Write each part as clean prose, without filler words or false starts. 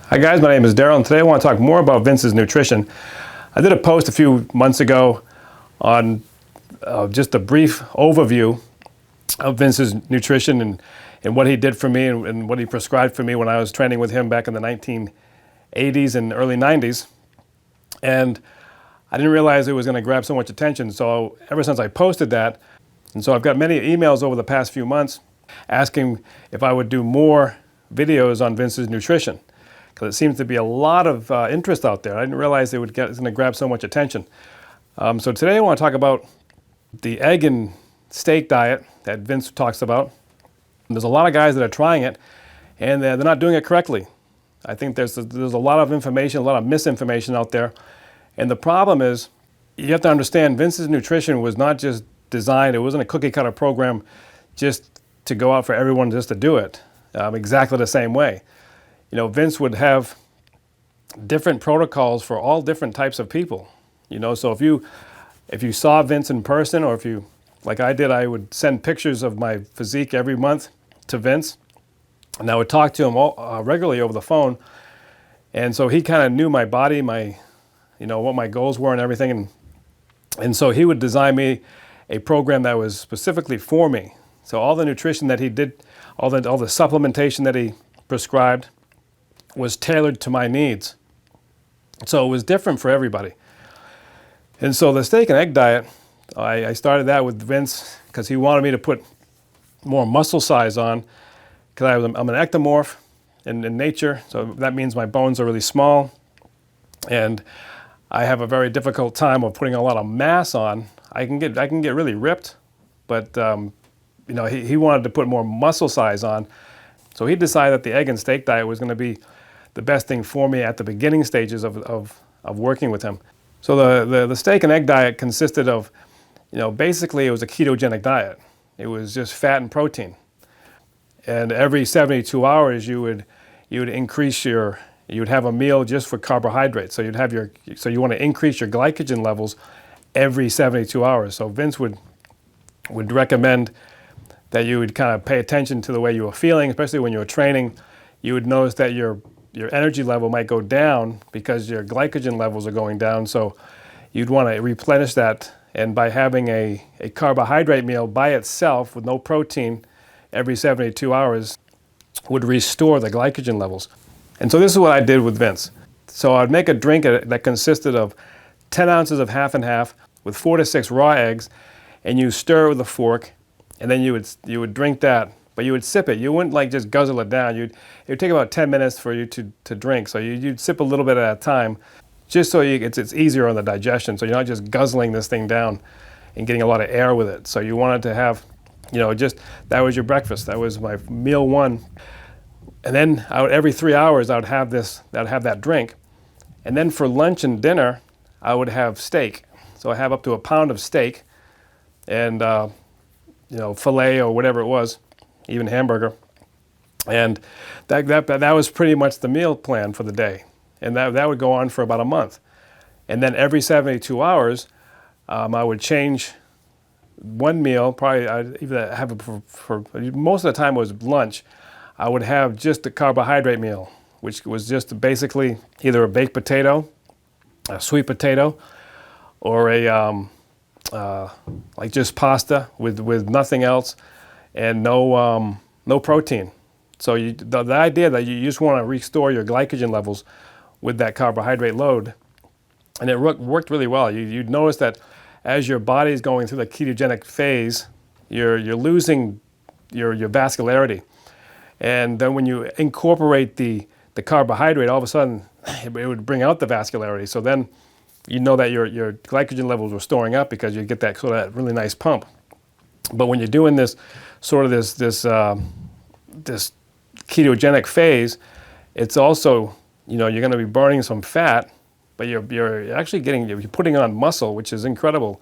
Hi guys, my name is Daryl, and today I want to talk more about Vince's nutrition. I did a post a few months ago on just a brief overview of Vince's nutrition and what he did for me and what he prescribed for me when I was training with him back in the 1980s and early 90s. And I didn't realize it was going to grab so much attention, so ever since I posted that, and so I've got many emails over the past few months asking if I would do more videos on Vince's nutrition, because it seems to be a lot of interest out there. I didn't realize it's going to grab so much attention. So today I want to talk about the egg and steak diet that Vince talks about. And there's a lot of guys that are trying it, and they're not doing it correctly. I think there's a lot of information, a lot of misinformation out there. And the problem is, you have to understand, Vince's nutrition was not just designed, it wasn't a cookie cutter program just to go out for everyone just to do it exactly the same way. You know, Vince would have different protocols for all different types of people. You know, so if you saw Vince in person, or if you, like I did, I would send pictures of my physique every month to Vince, and I would talk to him regularly over the phone. And so he kind of knew my body, what my goals were and everything. And so he would design me a program that was specifically for me. So all the nutrition that he did, all the supplementation that he prescribed was tailored to my needs. So it was different for everybody. And so the steak and egg diet, I started that with Vince because he wanted me to put more muscle size on, because I'm an ectomorph in nature, so that means my bones are really small, and I have a very difficult time of putting a lot of mass on. I can get really ripped, but he wanted to put more muscle size on. So he decided that the egg and steak diet was going to be the best thing for me at the beginning stages of working with him. So the steak and egg diet consisted of, basically it was a ketogenic diet. It was just fat and protein. And every 72 hours you would increase you would have a meal just for carbohydrates. So you want to increase your glycogen levels every 72 hours. So Vince would recommend that you would kind of pay attention to the way you were feeling, especially when you were training. You would notice that your energy level might go down because your glycogen levels are going down. So you'd want to replenish that, and by having a carbohydrate meal by itself with no protein every 72 hours would restore the glycogen levels. And so this is what I did with Vince. So I'd make a drink that consisted of 10 ounces of half and half with 4 to 6 raw eggs, and you stir with a fork, and then you would drink that, but you would sip it. You wouldn't just guzzle it down. It would take about 10 minutes for you to drink. So you'd sip a little bit at a time, just so it's easier on the digestion. So you're not just guzzling this thing down and getting a lot of air with it. So you wanted to have, that was your breakfast. That was my meal one. And then every 3 hours I'd have that drink. And then for lunch and dinner, I would have steak. So I have up to a pound of steak and filet or whatever it was, even hamburger. And that was pretty much the meal plan for the day. And that would go on for about a month. And then every 72 hours, I would change one meal. Probably I'd either have for most of the time it was lunch. I would have just a carbohydrate meal, which was just basically either a baked potato, a sweet potato, or just pasta with nothing else, and no protein. So the idea that you just want to restore your glycogen levels with that carbohydrate load, and it worked really well. You'd notice that as your body is going through the ketogenic phase, you're losing your vascularity. And then when you incorporate the carbohydrate, all of a sudden it would bring out the vascularity. So then you know that your glycogen levels were storing up, because you get that sort of really nice pump. But when you're doing this ketogenic phase, it's also, you're going to be burning some fat, but you're actually you're putting on muscle, which is incredible.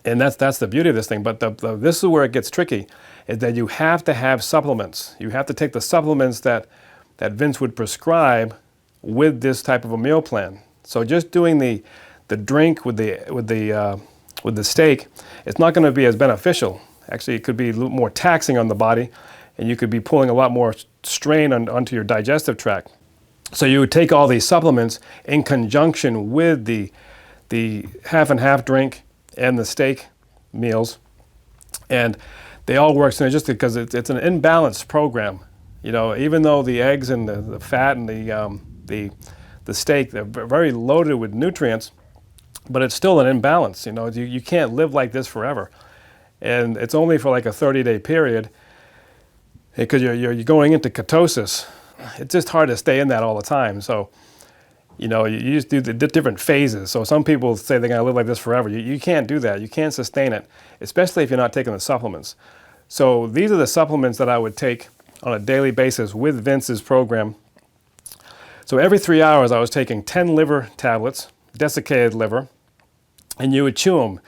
And that's the beauty of this thing. But this is where it gets tricky, is that you have to have supplements. You have to take the supplements that Vince would prescribe with this type of a meal plan. So just doing the drink with the steak, it's not going to be as beneficial. Actually, it could be a little more taxing on the body, and you could be pulling a lot more strain onto your digestive tract. So you would take all these supplements in conjunction with the half and half drink and the steak meals, and they all work synergistic because it's an imbalanced program. You know, even though the eggs and the fat and the steak, they're very loaded with nutrients, but it's still an imbalance. You know, you can't live like this forever, and it's only for like a 30-day period because you're going into ketosis. It's just hard to stay in that all the time. So, you know, you just do the different phases. So some people say they're going to live like this forever. You can't do that. You can't sustain it, especially if you're not taking the supplements. So these are the supplements that I would take on a daily basis with Vince's program. So every 3 hours I was taking 10 liver tablets, desiccated liver, and you would chew them.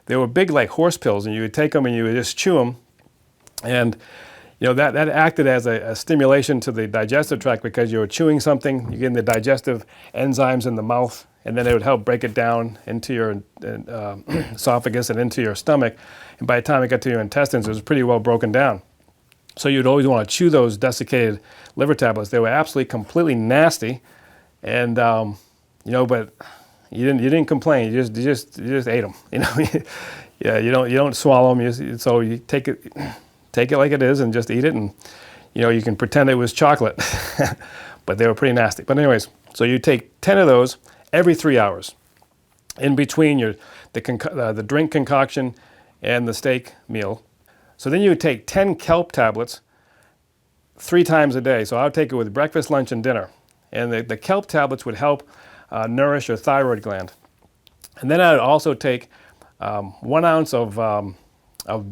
They were big like horse pills, and you would take them and you would just chew them. And you know, that acted as a stimulation to the digestive tract because you were chewing something, you're getting the digestive enzymes in the mouth, and then it would help break it down into your esophagus and into your stomach. And by the time it got to your intestines, it was pretty well broken down. So you'd always want to chew those desiccated liver tablets. They were absolutely completely nasty, and you know, but you didn't complain. You just ate them. You know, yeah, you don't swallow them. So you take it like it is and just eat it, and you know, you can pretend it was chocolate, but they were pretty nasty. But anyways, so you take 10 of those every 3 hours in between the drink concoction and the steak meal. So then you would take 10 kelp tablets 3 times a day. So I would take it with breakfast, lunch, and dinner. And the kelp tablets would help nourish your thyroid gland. And then I would also take 1 ounce of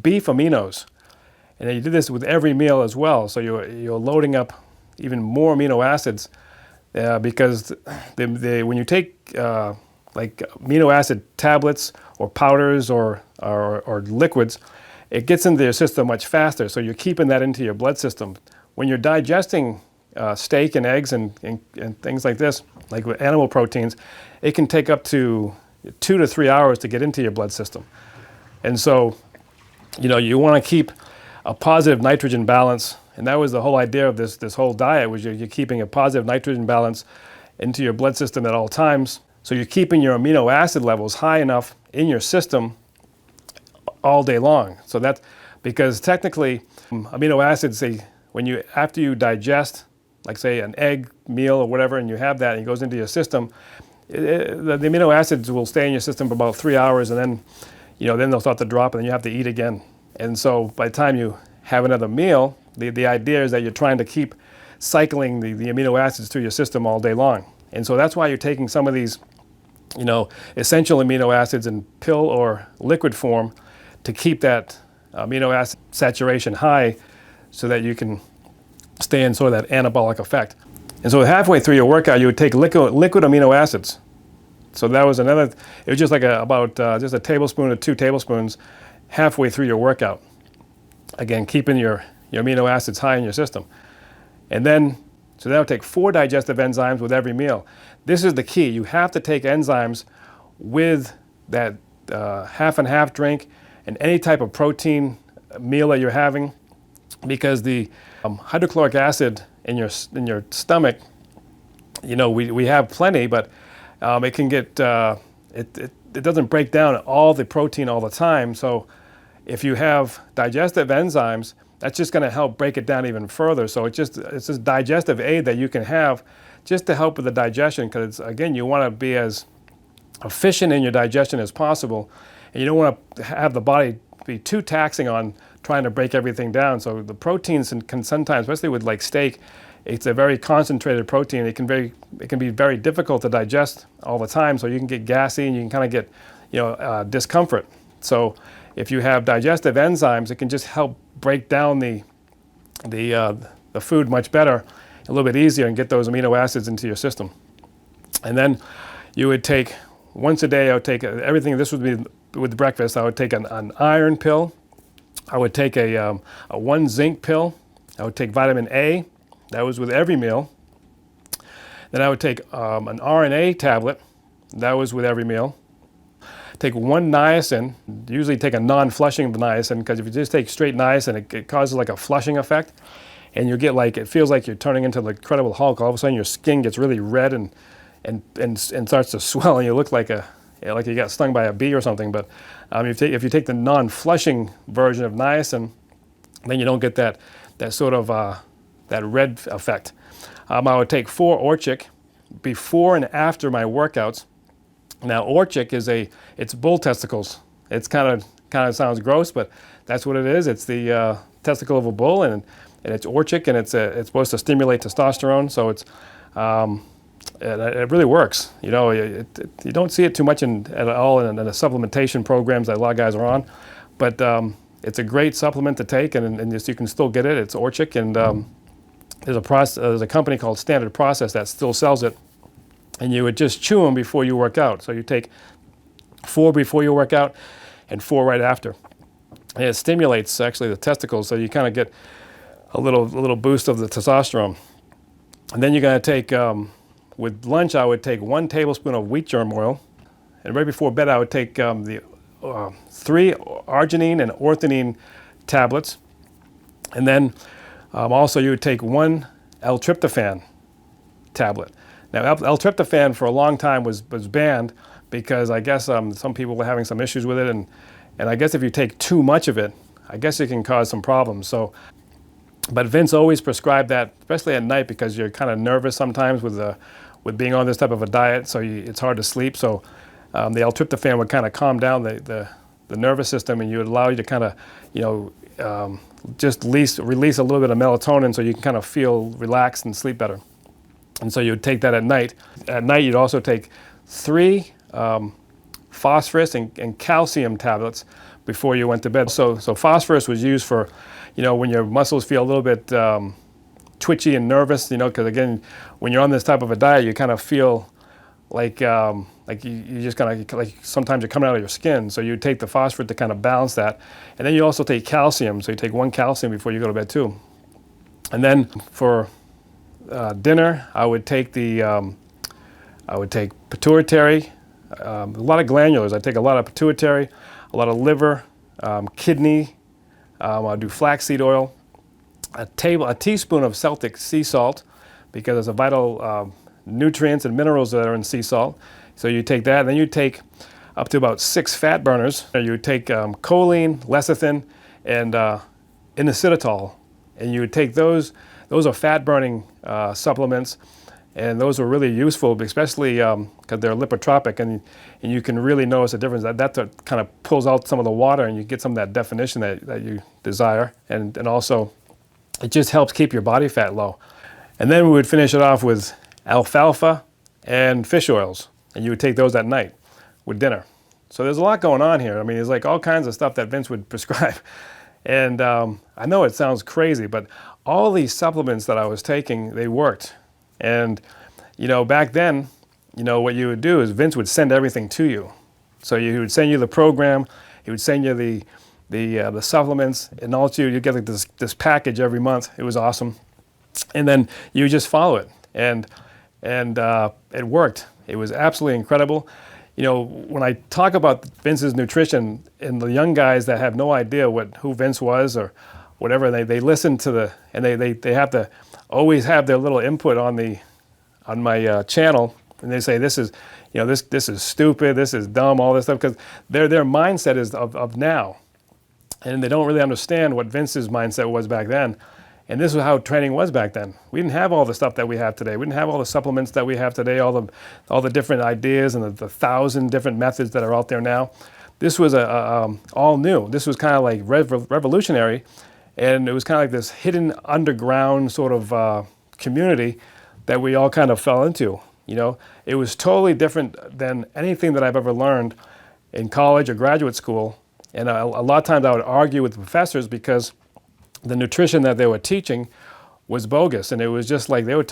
beef aminos. And you did this with every meal as well. So you're loading up even more amino acids because when you take like amino acid tablets or powders or liquids, it gets into your system much faster. So you're keeping that into your blood system. When you're digesting steak and eggs and things like this, like with animal proteins, it can take up to 2 to 3 hours to get into your blood system. And so, you know, you want to keep a positive nitrogen balance, and that was the whole idea of this whole diet, was you're keeping a positive nitrogen balance into your blood system at all times. So you're keeping your amino acid levels high enough in your system all day long. So that's because technically amino acids, after you digest, like say an egg meal or whatever, and you have that and it goes into your system, the amino acids will stay in your system for about 3 hours, and then, you know, then they'll start to drop, and then you have to eat again. And so by the time you have another meal, the idea is that you're trying to keep cycling the amino acids through your system all day long. And so that's why you're taking some of these, you know, essential amino acids in pill or liquid form to keep that amino acid saturation high so that you can stay in sort of that anabolic effect. And so halfway through your workout, you would take liquid amino acids. So that was it was just like just a tablespoon or 2 tablespoons halfway through your workout. Again, keeping your amino acids high in your system. And then, so that would take 4 digestive enzymes with every meal. This is the key. You have to take enzymes with that half and half drink and any type of protein meal that you're having, because the hydrochloric acid in your stomach, you know, we have plenty, but it can get, it doesn't break down all the protein all the time. So if you have digestive enzymes, that's just going to help break it down even further. So it's this digestive aid that you can have just to help with the digestion, because again, you want to be as efficient in your digestion as possible, and you don't want to have the body be too taxing on trying to break everything down. So the proteins can sometimes, especially with like steak, it's a very concentrated protein. It can be very difficult to digest all the time. So you can get gassy and you can kind of get, you know, discomfort. So if you have digestive enzymes, it can just help break down the food much better, a little bit easier, and get those amino acids into your system. And then you would take once a day. I would take everything. This would be with breakfast. I would take an iron pill. I would take a 1 zinc pill. I would take vitamin A. That was with every meal. Then I would take an RNA tablet. That was with every meal. Take 1 niacin. Usually take a non-flushing niacin, because if you just take straight niacin, it causes like a flushing effect. and you get like, it feels like you're turning into the Incredible Hulk. All of a sudden your skin gets really red and starts to swell, and you look like like you got stung by a bee or something. But if you take the non-flushing version of niacin, then you don't get that sort of that red effect. I would take 4 Orchic before and after my workouts. Now Orchic it's bull testicles. It's kind of sounds gross, but that's what it is. It's the testicle of a bull, and it's Orchic, and it's supposed to stimulate testosterone. So it's it really works. You know, you don't see it too much at all in the supplementation programs that a lot of guys are on, but it's a great supplement to take, and you can still get it. It's Orchic, and there's a company called Standard Process that still sells it, and you would just chew them before you work out. So you take 4 before you work out and 4 right after. And it stimulates actually the testicles, so you kind of get a little boost of the testosterone. And then you're going to take, with lunch, I would take 1 tablespoon of wheat germ oil, and right before bed I would take the 3 arginine and orthodine tablets, and then also you would take 1 L-tryptophan tablet. Now L-tryptophan for a long time was banned because I guess some people were having some issues with it, and I guess if you take too much of it, I guess it can cause some problems. So, but Vince always prescribed that, especially at night, because you're kind of nervous sometimes with being on this type of a diet, so it's hard to sleep. So the L-tryptophan would kind of calm down the nervous system, and you would allow you to kind of, just release a little bit of melatonin, so you can kind of feel relaxed and sleep better. And so you would take that at night. At night, you'd also take 3 phosphorus and calcium tablets before you went to bed. So phosphorus was used for, when your muscles feel a little bit twitchy and nervous, because again, when you're on this type of a diet, you kind of feel like you just kind of, like sometimes you're coming out of your skin. So you take the phosphorus to kind of balance that. And then you also take calcium. So you take 1 calcium before you go to bed too. And then for dinner, I would take pituitary, a lot of glandulars. I take a lot of pituitary, a lot of liver, kidney. I'll do flaxseed oil, a teaspoon of Celtic sea salt, because there's a vital nutrients and minerals that are in sea salt. So you take that, and then you take up to about 6 fat burners. You take choline, lecithin, and inositol, and you would take those. Those are fat-burning supplements, and those are really useful, especially because they're lipotropic, and you can really notice a difference. That kind of pulls out some of the water, and you get some of that definition that you desire, and also it just helps keep your body fat low. And then we would finish it off with alfalfa and fish oils, and you would take those at night with dinner. So there's a lot going on here. I mean, there's like all kinds of stuff that Vince would prescribe. And I know it sounds crazy, but all these supplements that I was taking, they worked. And, back then, what you would do is Vince would send everything to you. So he would send you the program, he would send you the supplements, and also you'd get like this package every month. It was awesome. And then you just follow it. And it worked. It was absolutely incredible. When I talk about Vince's nutrition, and the young guys that have no idea who Vince was or whatever, they listen to and they have to always have their little input on my channel, and they say this is stupid, this is dumb, all this stuff, because their mindset is of now, and they don't really understand what Vince's mindset was back then. And this is how training was back then. We didn't have all the stuff that we have today. We didn't have all the supplements that we have today, all the different ideas and the 1,000 different methods that are out there now. This was all new. This was kind of like revolutionary, and it was kind of like this hidden underground sort of community that we all kind of fell into. It was totally different than anything that I've ever learned in college or graduate school. And a lot of times I would argue with the professors because the nutrition that they were teaching was bogus, and it was just like they were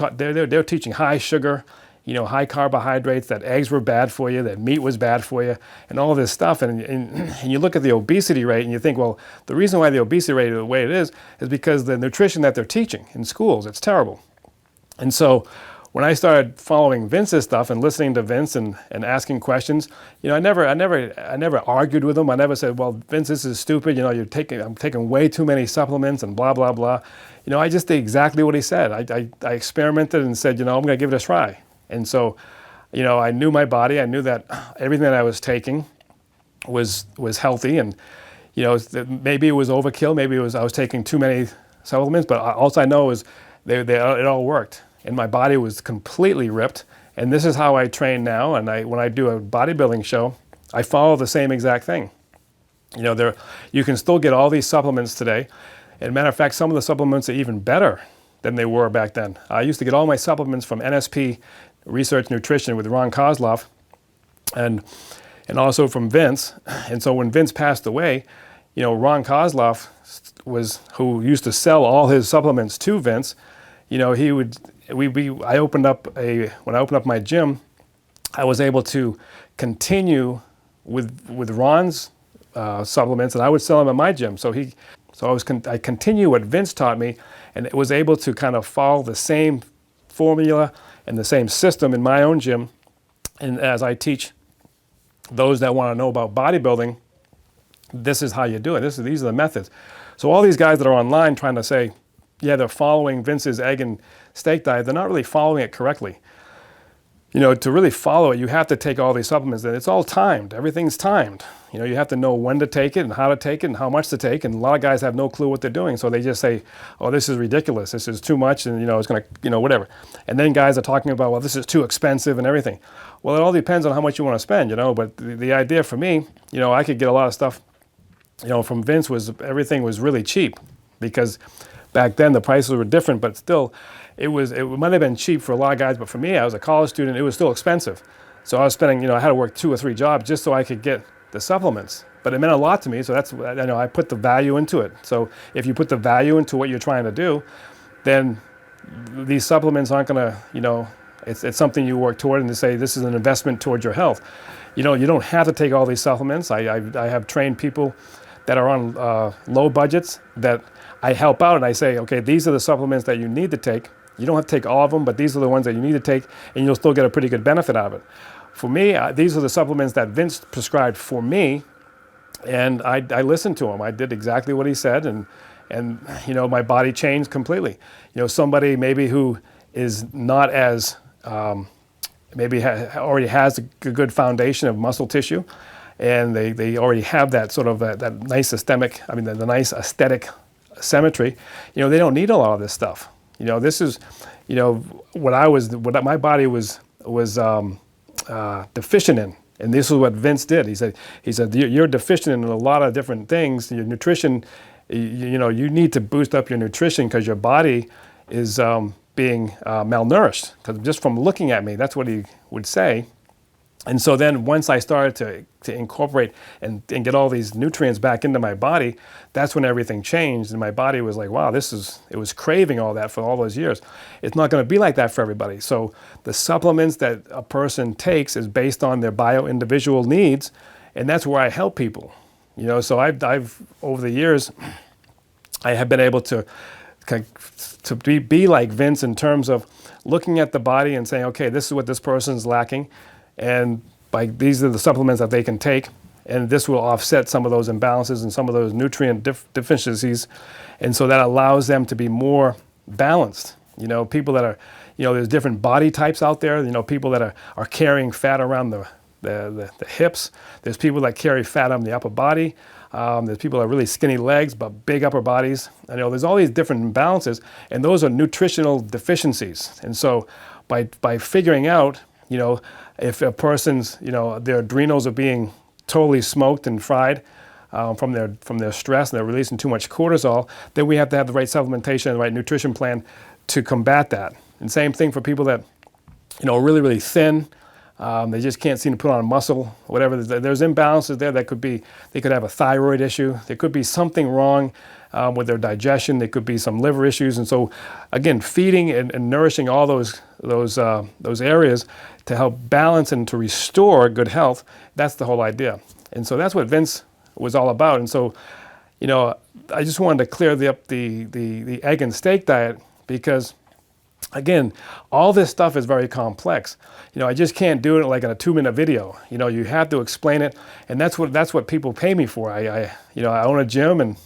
teaching high sugar, high carbohydrates, that eggs were bad for you, that meat was bad for you, and all this stuff. And you look at the obesity rate, and you think, well, the reason why the obesity rate is the way it is because the nutrition that they're teaching in schools, it's terrible. And so when I started following Vince's stuff and listening to Vince and asking questions, I never argued with him. I never said, well, Vince, this is stupid. I'm taking way too many supplements and blah, blah, blah. I just did exactly what he said. I experimented and said, I'm going to give it a try. And so, I knew my body. I knew that everything that I was taking was healthy, and maybe it was overkill. Maybe I was taking too many supplements. But all I know is it all worked. And my body was completely ripped. And this is how I train now. And when I do a bodybuilding show, I follow the same exact thing. You can still get all these supplements today. And matter of fact, some of the supplements are even better than they were back then. I used to get all my supplements from NSP Research Nutrition with Ron Kozloff, and also from Vince. And so when Vince passed away, Ron Kozloff who used to sell all his supplements to Vince. When I opened up my gym, I was able to continue with Ron's supplements, and I would sell them at my gym. I continue what Vince taught me, and was able to kind of follow the same formula and the same system in my own gym. And as I teach those that want to know about bodybuilding, this is how you do it. These are the methods. So all these guys that are online trying to say, yeah, they're following Vince's egg and steak diet, they're not really following it correctly. To really follow it, you have to take all these supplements, and it's all timed. Everything's timed. You have to know when to take it and how to take it and how much to take. And a lot of guys have no clue what they're doing, so they just say, "Oh, this is ridiculous. This is too much," and it's going to, whatever. And then guys are talking about, "Well, this is too expensive and everything." Well, it all depends on how much you want to spend, But the idea for me, I could get a lot of stuff, from Vince everything was really cheap, because back then the prices were different, but still, it might have been cheap for a lot of guys, but for me, I was a college student, it was still expensive. So I was spending, I had to work 2 or 3 jobs just so I could get the supplements. But it meant a lot to me, so that's, I put the value into it. So if you put the value into what you're trying to do, then these supplements aren't going to, it's something you work toward, and to say this is an investment towards your health. You don't have to take all these supplements. I have trained people that are on low budgets that I help out, and I say, okay, these are the supplements that you need to take. You don't have to take all of them, but these are the ones that you need to take, and you'll still get a pretty good benefit out of it. For me, these are the supplements that Vince prescribed for me, and I listened to him. I did exactly what he said, and my body changed completely. Somebody maybe who is not as maybe already has a good foundation of muscle tissue, and they already have that sort of that nice the nice aesthetic symmetry. They don't need a lot of this stuff. This is, what my body was deficient in, and this is what Vince did. He said you're deficient in a lot of different things. Your nutrition, you need to boost up your nutrition because your body is being malnourished. Because just from looking at me, that's what he would say. And so then once I started to incorporate and get all these nutrients back into my body, that's when everything changed. And my body was like, wow, it was craving all that for all those years. It's not going to be like that for everybody. So the supplements that a person takes is based on their bio-individual needs. And that's where I help people. So I've over the years, I have been able to be like Vince in terms of looking at the body and saying, okay, this is what this person's lacking. And these are the supplements that they can take, and this will offset some of those imbalances and some of those nutrient deficiencies, and so that allows them to be more balanced. People that are, there's different body types out there. People that are carrying fat around the hips. There's people that carry fat on the upper body. There's people that have really skinny legs but big upper bodies. There's all these different imbalances, and those are nutritional deficiencies. And so by figuring out, if a person's, their adrenals are being totally smoked and fried from their stress, and they're releasing too much cortisol, then we have to have the right supplementation and the right nutrition plan to combat that. And same thing for people that, are really, really thin. They just can't seem to put on muscle, whatever. There's imbalances there. They could have a thyroid issue. There could be something wrong with their digestion. There could be some liver issues. And so, again, feeding and nourishing all those areas to help balance and to restore good health, that's the whole idea. And so that's what Vince was all about. And so, I just wanted to clear up the egg and steak diet, because Again, all this stuff is very complex. I just can't do it like in a 2-minute video. You have to explain it, and that's what people pay me for. I own a gym, and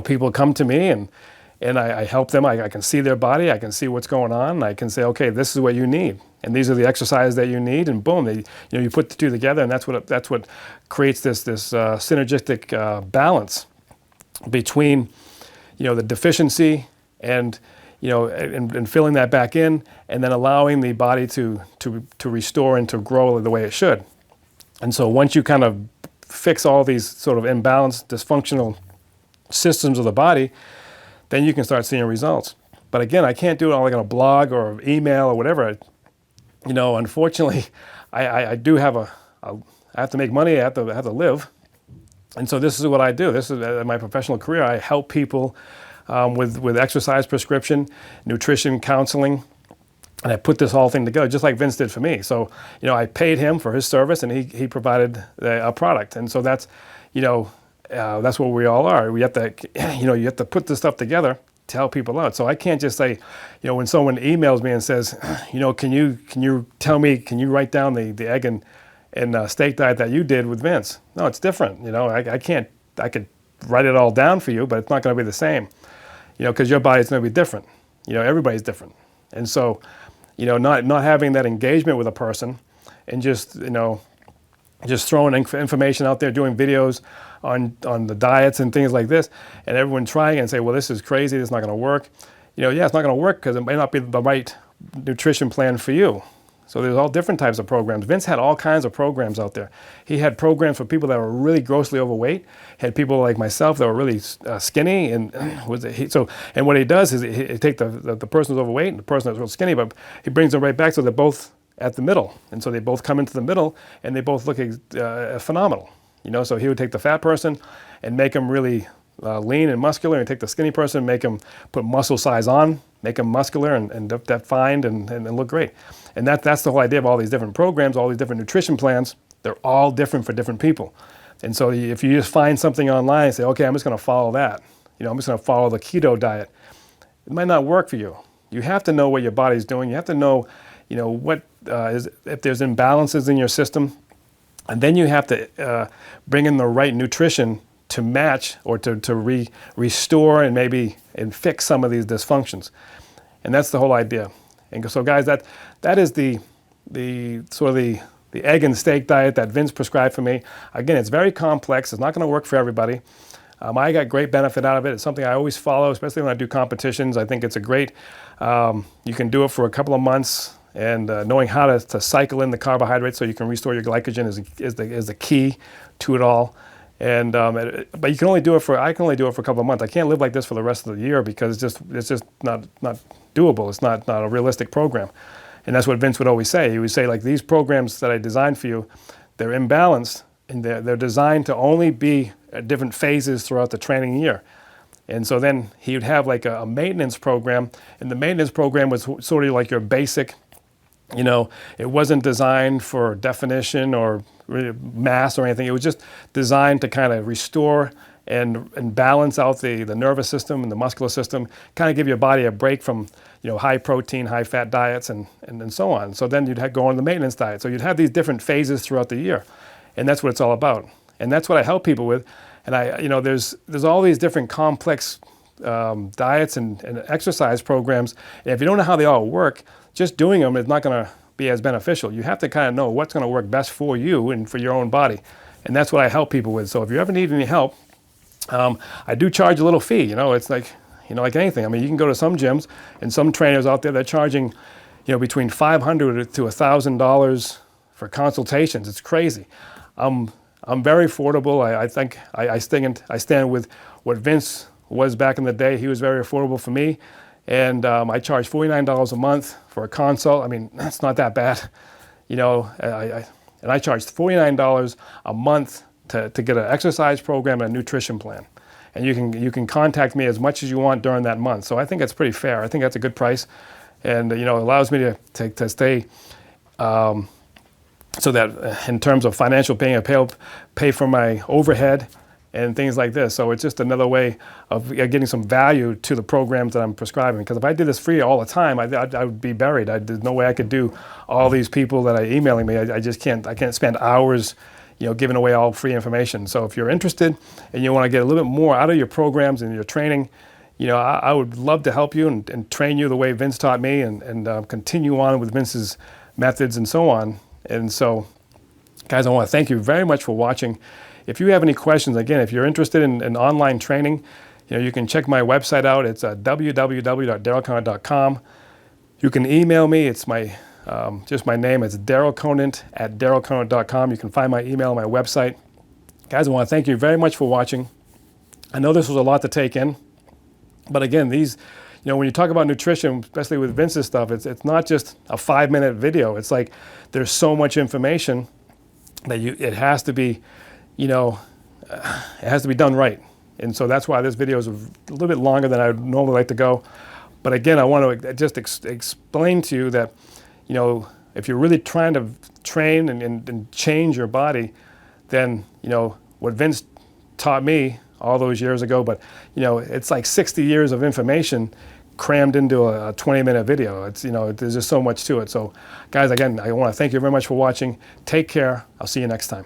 people come to me, and I help them. I can see their body, I can see what's going on, and I can say, okay, this is what you need, and these are the exercises that you need, and boom, you put the two together, and that's what creates this synergistic balance between the deficiency and and filling that back in, and then allowing the body to restore and to grow the way it should. And so once you kind of fix all these sort of imbalanced, dysfunctional systems of the body, then you can start seeing results. But again, I can't do it all like on a blog or email or whatever. Unfortunately, I do have I have to make money. I have to live. And so this is what I do. This is my professional career. I help people with exercise prescription, nutrition, counseling, and I put this whole thing together, just like Vince did for me. So, I paid him for his service, and he provided a product. And so that's what we all are. We have to, you have to put this stuff together to help people out. So I can't just say, when someone emails me and says, can you tell me, can you write down the egg and steak diet that you did with Vince? No, it's different. I can't. I could write it all down for you, but it's not going to be the same. Because your body's going to be different. Everybody's different, and so, not having that engagement with a person, and just throwing information out there, doing videos on the diets and things like this, and everyone trying and say, well, this is crazy, this is not going to work. Yeah, it's not going to work because it may not be the right nutrition plan for you. So there's all different types of programs. Vince had all kinds of programs out there. He had programs for people that were really grossly overweight. He had people like myself that were really skinny, and what he does is he take the person who's overweight and the person that's real skinny, but he brings them right back so they're both at the middle, and so they both come into the middle, and they both look phenomenal. So he would take the fat person and make them really lean and muscular, and take the skinny person and make them put muscle size on, make them muscular and defined and look great. And that's the whole idea of all these different programs, all these different nutrition plans. They're all different for different people. And so if you just find something online and say, okay, I'm just going to follow that, I'm just going to follow the keto diet, it might not work for you. You have to know what your body's doing. You have to know, what if there's imbalances in your system, and then you have to bring in the right nutrition to match or to restore and fix some of these dysfunctions. And that's the whole idea. And so guys, that is the sort of the egg and steak diet that Vince prescribed for me. Again, it's very complex. It's not going to work for everybody. I got great benefit out of it. It's something I always follow, especially when I do competitions. I think it's a great, you can do it for a couple of months, and knowing how to cycle in the carbohydrates so you can restore your glycogen is the key to it all. And but I can only do it for a couple of months. I can't live like this for the rest of the year because it's just not doable. It's not a realistic program. And that's what Vince would always say. He would say, like, these programs that I designed for you, they're imbalanced, and they're designed to only be at different phases throughout the training year. And so then he would have like a maintenance program, and the maintenance program was sort of like your basic. It wasn't designed for definition or mass or anything. It was just designed to kind of restore and balance out the nervous system and the muscular system, kind of give your body a break from high protein, high fat diets and so on. So then you'd go on the maintenance diet. So you'd have these different phases throughout the year, and that's what it's all about. And that's what I help people with. And there's all these different complex diets and exercise programs. And if you don't know how they all work, just doing them is not going to be as beneficial. You have to kind of know what's going to work best for you and for your own body. And that's what I help people with. So if you ever need any help, I do charge a little fee. It's like, like anything. I mean, you can go to some gyms and some trainers out there, they're charging, between $500 to $1,000 for consultations. It's crazy. I'm very affordable. I think I stand with what Vince was back in the day. He was very affordable for me. And I charge $49 a month for a consult. I mean, that's not that bad. And I charge $49 a month to get an exercise program and a nutrition plan. And you can contact me as much as you want during that month. So I think that's pretty fair. I think that's a good price. And, it allows me to stay, so that in terms of financial pay, I pay for my overhead, and things like this. So it's just another way of getting some value to the programs that I'm prescribing. Because if I did this free all the time, I would be buried. There's no way I could do all these people that are emailing me. I just can't. I can't spend hours, giving away all free information. So if you're interested and you want to get a little bit more out of your programs and your training, I would love to help you and train you the way Vince taught me, and continue on with Vince's methods and so on. And so, guys, I want to thank you very much for watching. If you have any questions, again, if you're interested in online training, you can check my website out. It's www.darylconant.com. You can email me. It's my just my name. It's darylconant@darylconant.com. You can find my email on my website. Guys, I want to thank you very much for watching. I know this was a lot to take in, but again, these, when you talk about nutrition, especially with Vince's stuff, it's not just a 5-minute video. It's like there's so much information that it has to be, it has to be done right. And so that's why this video is a little bit longer than I would normally like to go. But again, I want to just explain to you that, if you're really trying to train and change your body, then, what Vince taught me all those years ago, but, it's like 60 years of information crammed into a 20-minute video. It's, there's just so much to it. So guys, again, I want to thank you very much for watching. Take care. I'll see you next time.